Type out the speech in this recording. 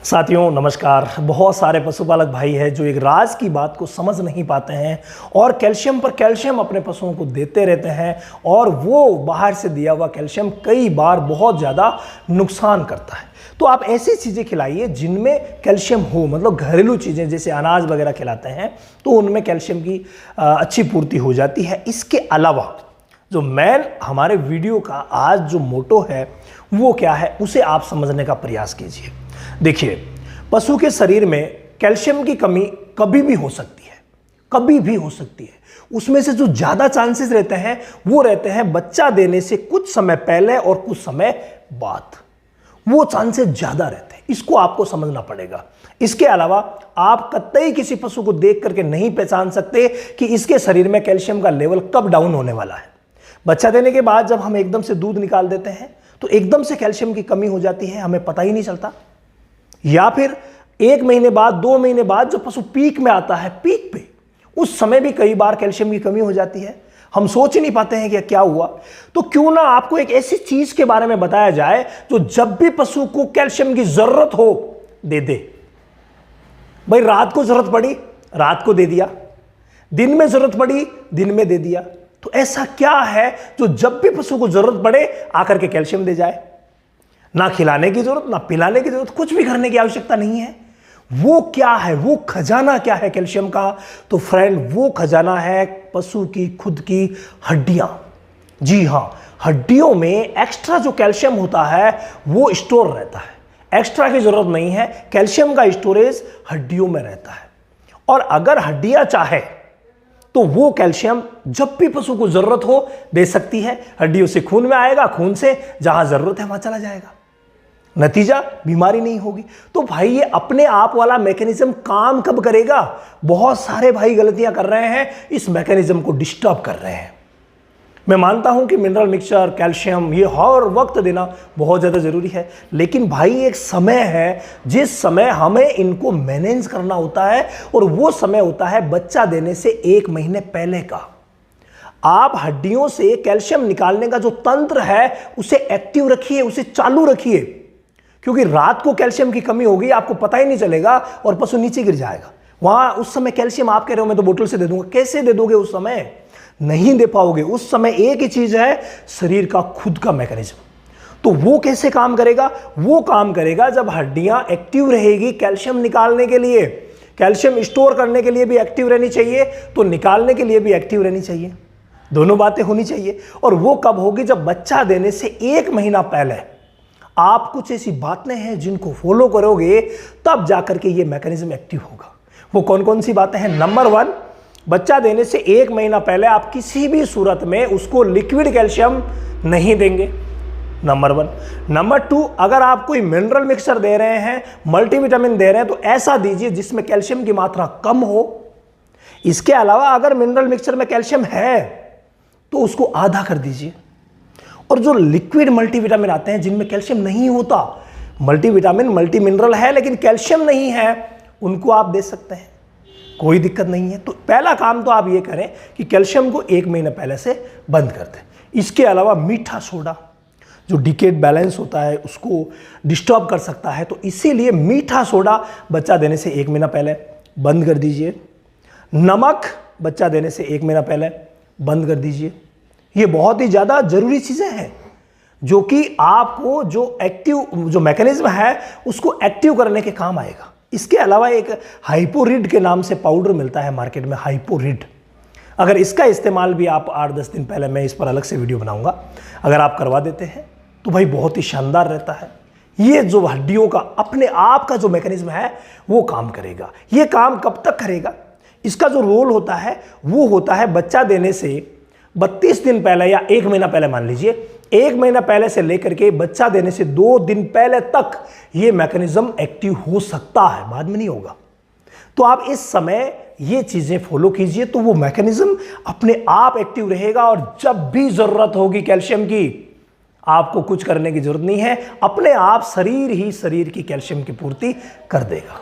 साथियों नमस्कार। बहुत सारे पशुपालक भाई हैं जो एक राज की बात को समझ नहीं पाते हैं और कैल्शियम पर कैल्शियम अपने पशुओं को देते रहते हैं और वो बाहर से दिया हुआ कैल्शियम कई बार बहुत ज़्यादा नुकसान करता है। तो आप ऐसी चीज़ें खिलाइए जिनमें कैल्शियम हो, मतलब घरेलू चीज़ें जैसे अनाज वगैरह खिलाते हैं तो उनमें कैल्शियम की अच्छी पूर्ति हो जाती है। इसके अलावा जो मेन हमारे वीडियो का आज जो मोटो है वो क्या है उसे आप समझने का प्रयास कीजिए। देखिए, पशु के शरीर में कैल्शियम की कमी कभी भी हो सकती है, कभी भी हो सकती है। उसमें से जो ज्यादा चांसेस रहते हैं वो रहते हैं बच्चा देने से कुछ समय पहले और कुछ समय बाद, वो चांसेस ज्यादा रहते हैं। इसको आपको समझना पड़ेगा। इसके अलावा आप कतई किसी पशु को देख करके नहीं पहचान सकते कि इसके शरीर में कैल्शियम का लेवल कब डाउन होने वाला है। बच्चा देने के बाद जब हम एकदम से दूध निकाल देते हैं तो एकदम से कैल्शियम की कमी हो जाती है, हमें पता ही नहीं चलता। या फिर 1 महीने बाद 2 महीने बाद जब पशु पीक में आता है, पीक पे, उस समय भी कई बार कैल्शियम की कमी हो जाती है। हम सोच ही नहीं पाते हैं कि क्या हुआ। तो क्यों ना आपको एक ऐसी चीज के बारे में बताया जाए जो जब भी पशु को कैल्शियम की जरूरत हो दे दे। भाई रात को जरूरत पड़ी रात को दे दिया, दिन में जरूरत पड़ी दिन में दे दिया। तो ऐसा क्या है जो जब भी पशु को जरूरत पड़े आकर के कैल्शियम दे जाए? ना खिलाने की जरूरत, ना पिलाने की जरूरत, कुछ भी करने की आवश्यकता नहीं है। वो क्या है, वो खजाना क्या है कैल्शियम का? तो फ्रेंड, वो खजाना है पशु की खुद की हड्डियां। जी हां, हड्डियों में एक्स्ट्रा जो कैल्शियम होता है वो स्टोर रहता है। एक्स्ट्रा की जरूरत नहीं है, कैल्शियम का स्टोरेज हड्डियों में रहता है। और अगर हड्डियां चाहे तो वो कैल्शियम जब भी पशु को जरूरत हो दे सकती है। हड्डियों से खून में आएगा, खून से जहां जरूरत है वहां चला जाएगा, नतीजा बीमारी नहीं होगी। तो भाई ये अपने आप वाला मैकेनिज्म काम कब करेगा? बहुत सारे भाई गलतियां कर रहे हैं, इस मैकेनिज्म को डिस्टर्ब कर रहे हैं। मैं मानता हूं कि मिनरल मिक्सचर, कैल्शियम ये हर वक्त देना बहुत ज़्यादा ज़रूरी है, लेकिन भाई एक समय है जिस समय हमें इनको मैनेज करना होता है और वो समय होता है बच्चा देने से 1 महीने पहले का। आप हड्डियों से कैल्शियम निकालने का जो तंत्र है उसे एक्टिव रखिए, उसे चालू रखिए, क्योंकि रात को कैल्शियम की कमी होगी, आपको पता ही नहीं चलेगा और पशु नीचे गिर जाएगा। वहां उस समय कैल्शियम आप कह रहे हो मैं तो बोतल से दे दूंगा, कैसे दे दोगे? उस समय नहीं दे पाओगे। उस समय एक ही चीज है, शरीर का खुद का मैकेनिज्म। तो वो कैसे काम करेगा? वो काम करेगा जब हड्डियां एक्टिव रहेगी कैल्शियम निकालने के लिए। कैल्शियम स्टोर करने के लिए भी एक्टिव रहनी चाहिए, तो निकालने के लिए भी एक्टिव रहनी चाहिए। दोनों बातें होनी चाहिए। और वो कब होगी? जब बच्चा देने से 1 महीना पहले आप कुछ ऐसी बातें हैं जिनको फॉलो करोगे तब जाकर के ये मैकेनिज्म एक्टिव होगा। वो कौन कौन सी बातें हैं? नंबर 1, बच्चा देने से 1 महीना पहले आप किसी भी सूरत में उसको लिक्विड कैल्शियम नहीं देंगे, नंबर 1। नंबर 2, अगर आप कोई मिनरल मिक्सचर दे रहे हैं, मल्टीविटामिन दे रहे हैं, तो ऐसा दीजिए जिसमें कैल्शियम की मात्रा कम हो। इसके अलावा अगर मिनरल मिक्सचर में कैल्शियम है तो उसको आधा कर दीजिए। और जो लिक्विड मल्टीविटामिन आते हैं जिनमें कैल्शियम नहीं होता, मल्टीविटामिन मल्टी मिनरल है लेकिन कैल्शियम नहीं है, उनको आप दे सकते हैं, कोई दिक्कत नहीं है। तो पहला काम तो आप ये करें कि कैल्शियम को 1 महीने पहले से बंद कर दें। इसके अलावा मीठा सोडा जो डिकेट बैलेंस होता है उसको डिस्टर्ब कर सकता है, तो इसीलिए मीठा सोडा बच्चा देने से 1 महीना पहले बंद कर दीजिए। नमक बच्चा देने से 1 महीना पहले बंद कर दीजिए। ये बहुत ही ज़्यादा जरूरी चीज़ें हैं जो कि आपको जो मैकेनिज्म है उसको एक्टिव करने के काम आएगा। इसके अलावा एक हाइपोरिड के नाम से पाउडर मिलता है मार्केट में, हाइपोरिड। अगर इसका इस्तेमाल भी आप 8-10 दिन पहले, मैं इस पर अलग से वीडियो बनाऊंगा, अगर आप करवा देते हैं तो भाई बहुत ही शानदार रहता है। ये जो हड्डियों का अपने आप का जो मैकेनिज्म है वो काम करेगा। ये काम कब तक करेगा? इसका जो रोल होता है वो होता है बच्चा देने से 32 दिन पहले या 1 महीना पहले, मान लीजिए 1 महीना पहले से लेकर के बच्चा देने से 2 दिन पहले तक ये मैकेनिज्म एक्टिव हो सकता है, बाद में नहीं होगा। तो आप इस समय ये चीजें फॉलो कीजिए तो वो मैकेनिज्म अपने आप एक्टिव रहेगा और जब भी जरूरत होगी कैल्शियम की, आपको कुछ करने की जरूरत नहीं है, अपने आप शरीर ही शरीर की कैल्शियम की पूर्ति कर देगा।